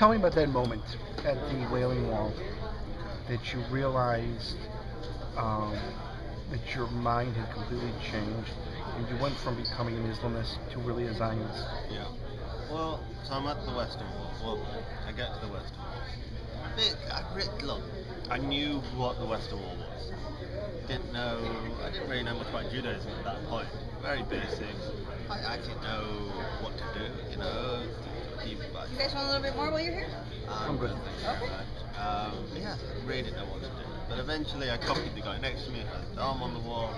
tell me about that moment at the Wailing Wall that you realized um, that your mind had completely changed and you went from becoming an Islamist to really a Zionist. Yeah. Well, so I'm at the Western Wall. Well, I get to the Western Wall. Look, I knew what the Western Wall was. I didn't really know much about Judaism at that point. Very basic. I didn't know what to do, you know. You guys want a little bit more while you're here? I'm good. Thank you very much. Yeah, I really didn't know what to do. But eventually I copied the guy next to me, had his arm on the wall,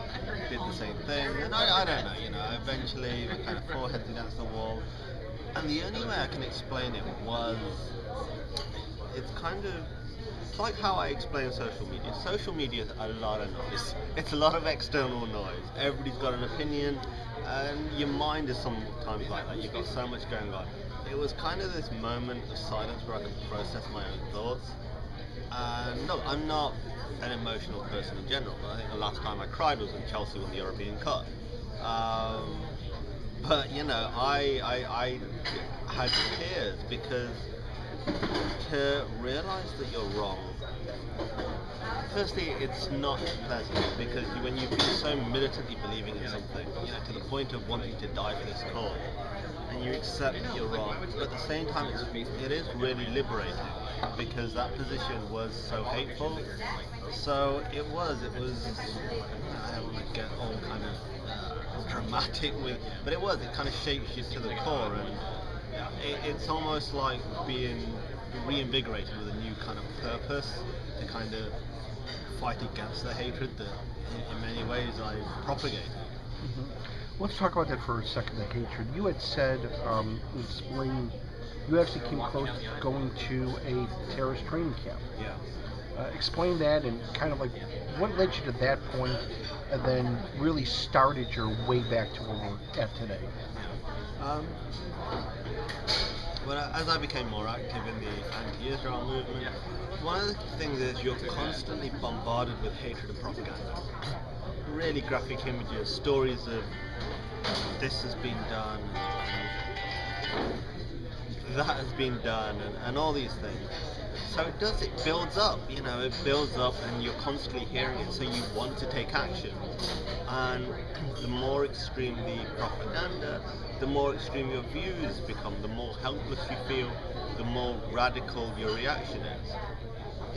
did the same thing, and I don't know, eventually my kind of forehead's against the wall. And the only way I can explain it was, it's like how I explain social media. Social media is a lot of noise. It's a lot of external noise. Everybody's got an opinion, and your mind is sometimes like that. You've got so much going on. It was kind of this moment of silence where I could process my own thoughts. And no, I'm not an emotional person in general, but I think the last time I cried was when Chelsea won the European Cup. But I had tears because to realise that you're wrong. Firstly, it's not pleasant because when you've been so militantly believing in something, to the point of wanting to die for this cause, and you accept that you're wrong, but at the same time, it is really liberating because that position was so hateful. So it was. I don't want to get all kind of dramatic but it was. It kind of shapes you to the core, and it's almost like being reinvigorated with a new kind of purpose to kind of fight against the hatred that in many ways I propagated. Mm-hmm. Let's talk about that for a second, the hatred. You had said, explain, you actually came close to going to a terrorist training camp. Yeah. Explain that and kind of like what led you to that point and then really started your way back to where we're at today. Well, as I became more active in the anti-Israel movement, one of the things is you're constantly bombarded with hatred and propaganda. Really graphic images, stories of this has been done, that has been done, and all these things. So it builds up, it builds up and you're constantly hearing it, so you want to take action. And the more extreme the propaganda, the more extreme your views become, the more helpless you feel, the more radical your reaction is.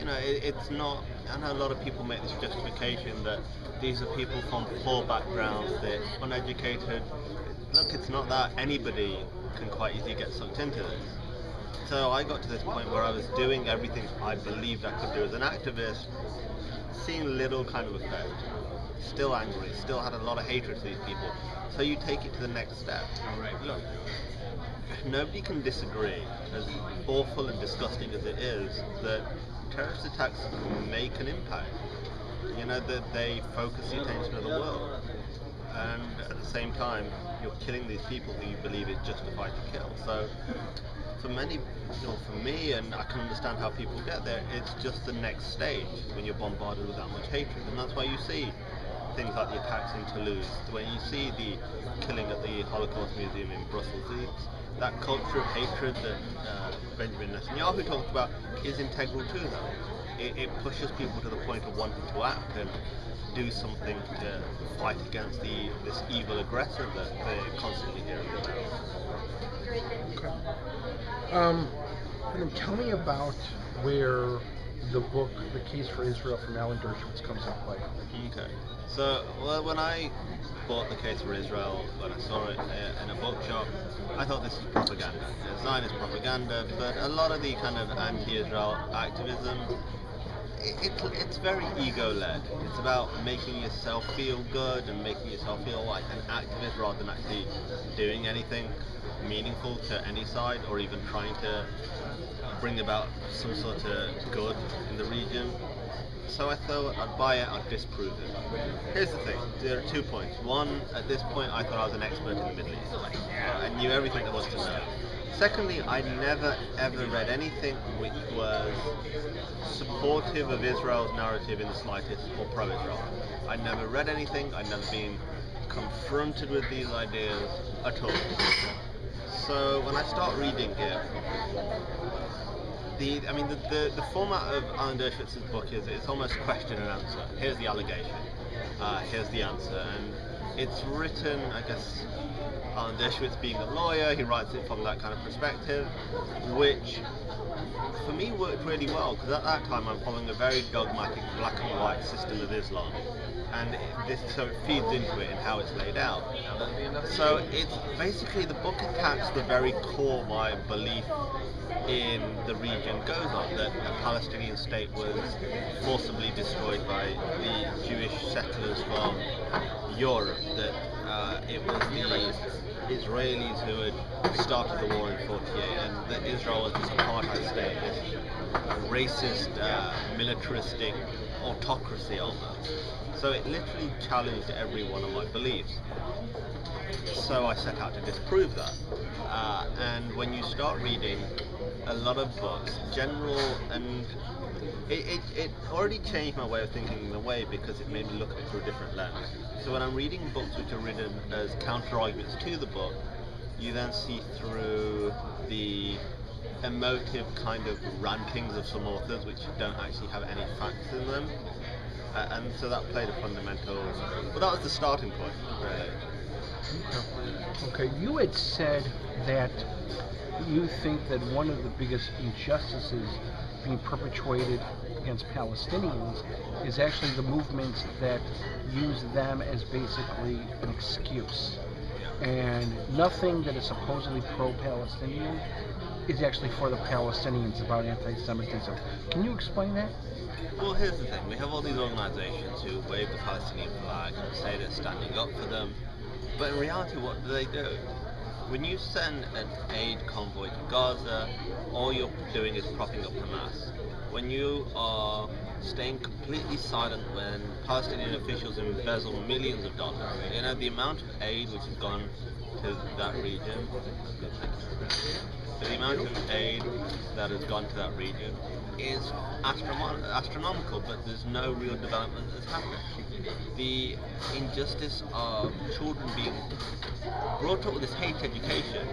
It's not, I know a lot of people make this justification that these are people from poor backgrounds, they're uneducated. Look, it's not that. Anybody can quite easily get sucked into this. So I got to this point where I was doing everything I believed I could do as an activist, seeing little kind of effect. Still angry, still had a lot of hatred for these people. So you take it to the next step. Look, nobody can disagree, as awful and disgusting as it is, that terrorist attacks make an impact. That they focus the attention of the world. And at the same time, you're killing these people who you believe is justified to kill. So for many, for me, and I can understand how people get there, it's just the next stage when you're bombarded with that much hatred. And that's why you see things like the attacks in Toulouse, when you see the killing at the Holocaust Museum in Brussels. That culture of hatred that Benjamin Netanyahu talked about is integral to that. It pushes people to the point of wanting to act and do something to fight against this evil aggressor that they're constantly hearing about. Okay. Tell me about where the book, The Case for Israel from Alan Dershowitz comes into play. Okay. So, when I bought The Case for Israel, when I saw it in a bookshop, I thought this was propaganda. Zionist propaganda, but a lot of the kind of anti-Israel activism, it's very ego-led. It's about making yourself feel good and making yourself feel like an activist rather than actually doing anything meaningful to any side or even trying to bring about some sort of good in the region. So I thought I'd buy it, I'd disprove it. Here's the thing, there are 2 points. One, at this point I thought I was an expert in the Middle East. I knew everything there was to know. Secondly, I never ever read anything which was supportive of Israel's narrative in the slightest or pro-Israel. I'd never read anything, I'd never been confronted with these ideas at all. So when I start reading here, the format of Alan Dershowitz's book is it's almost question and answer. Here's the allegation, here's the answer, and it's written, I guess, Alan Dershowitz being a lawyer, he writes it from that kind of perspective, which for me worked really well, because at that time I'm following a very dogmatic black and white system of Islam, and so it feeds into it and how it's laid out. So it's basically, the book attacks the very core of my belief in the region goes on, that a Palestinian state was forcibly destroyed by the Jewish settlers from Europe, that it was the Israelis who had started the war in 48, and that Israel was this apartheid state, this racist, militaristic autocracy almost. So it literally challenged every one of my beliefs. So I set out to disprove that. And when you start reading a lot of books, general, and it already changed my way of thinking in a way, because it made me look at it through a different lens. So when I'm reading books which are written as counter-arguments to the book, you then see through the emotive kind of rantings of some authors which don't actually have any facts in them. And so that played a fundamental, well, that was the starting point, really. Okay, you had said that you think that one of the biggest injustices being perpetuated against Palestinians is actually the movements that use them as basically an excuse. And nothing that is supposedly pro-Palestinian is actually for the Palestinians about anti-Semitism. Can you explain that? Well, here's the thing. We have all these organizations who wave the Palestinian flag and say they're standing up for them. But in reality, what do? When you send an aid convoy to Gaza, all you're doing is propping up Hamas. When you are staying completely silent when Palestinian officials embezzle millions of dollars, you know, the amount of aid which has gone to that region, the amount of aid that has gone to that region is astronomical, but there's no real development that's happened. The injustice of children being brought up with this hate education,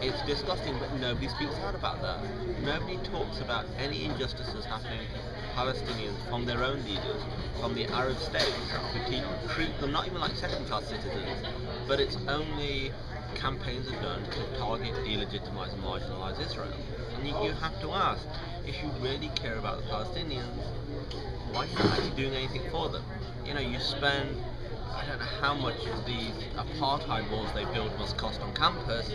it's disgusting, but nobody speaks out about that. Nobody talks about any injustices happening to Palestinians from their own leaders, from the Arab states, who treat them not even like second-class citizens, but it's only campaigns are done to target, delegitimize and marginalize Israel. And you have to ask, if you really care about the Palestinians, why are you not actually doing anything for them? You know, you spend, I don't know how much these apartheid walls they build must cost on campus.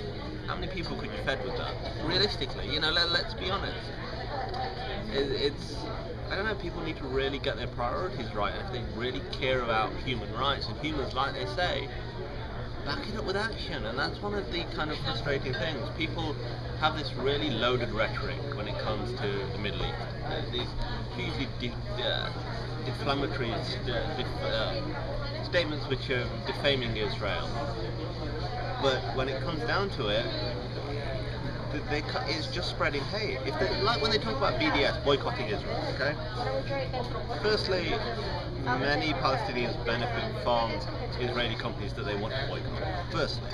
How many people could you fed with that? Realistically, you know, let's be honest. It's, I don't know, people need to really get their priorities right. And if they really care about human rights and humans, like they say, back it up with action. And that's one of the kind of frustrating things. People have this really loaded rhetoric when it comes to the Middle East. These hugely inflammatory statements which are defaming Israel. But when it comes down to it, it's just spreading hate. If they, like when they talk about BDS boycotting Israel, okay? Firstly, many Palestinians benefit from Israeli companies that they want to boycott. Firstly.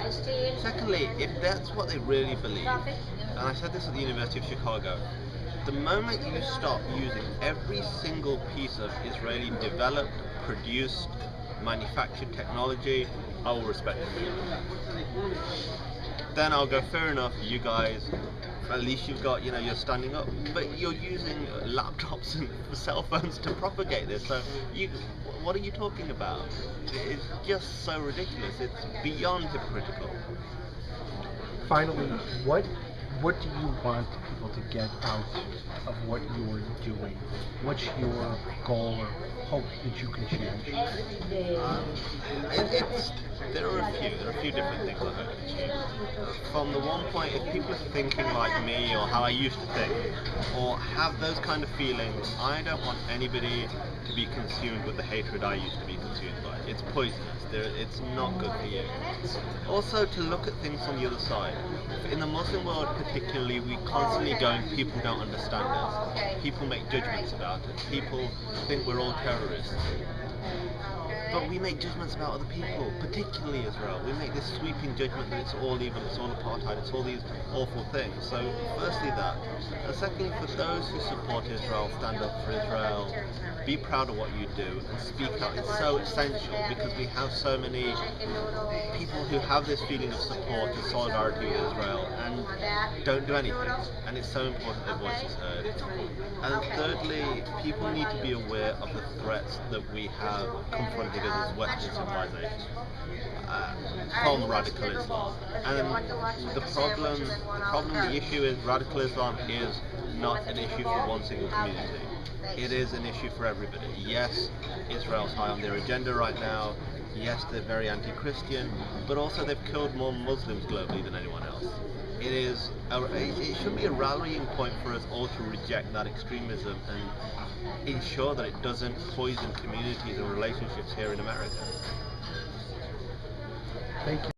Secondly, if that's what they really believe, and I said this at the University of Chicago, the moment you stop using every single piece of Israeli developed, produced, manufactured technology, I will respect you. Then I'll go, fair enough, you guys, at least you've got, you know, you're standing up, but you're using laptops and cell phones to propagate this, so what are you talking about? It's just so ridiculous, it's beyond hypocritical. Finally, what do you want people to get out of what you are doing? What's your goal or hope that you can change? There are a few different things I hope to achieve. From the one point, if people are thinking like me or how I used to think, or have those kind of feelings, I don't want anybody to be consumed with the hatred I used to be consumed by. It's poisonous. It's not good for you. Also, to look at things on the other side. In the Muslim world particularly, we constantly going, people don't understand us. People make judgments about us. People think we're all terrorists. But we make judgments about other people, particularly Israel. We make this sweeping judgment that it's all evil, it's all apartheid, it's all these awful things. So, firstly that. And secondly, for those who support Israel, stand up for Israel, be proud of what you do and speak out. It's so essential because we have so many people who have this feeling of support and solidarity with Israel and don't do anything. And it's so important their voice is heard. And thirdly, people need to be aware of the threats that we have confronting us as Western civilization from radical Islam. And the issue is radical Islam is not an issue for one single community. It is an issue for everybody. Yes, Israel's high on their agenda right now. Yes, they're very anti-Christian, but also they've killed more Muslims globally than anyone else. It should be a rallying point for us all to reject that extremism and ensure that it doesn't poison communities and relationships here in America. Thank you.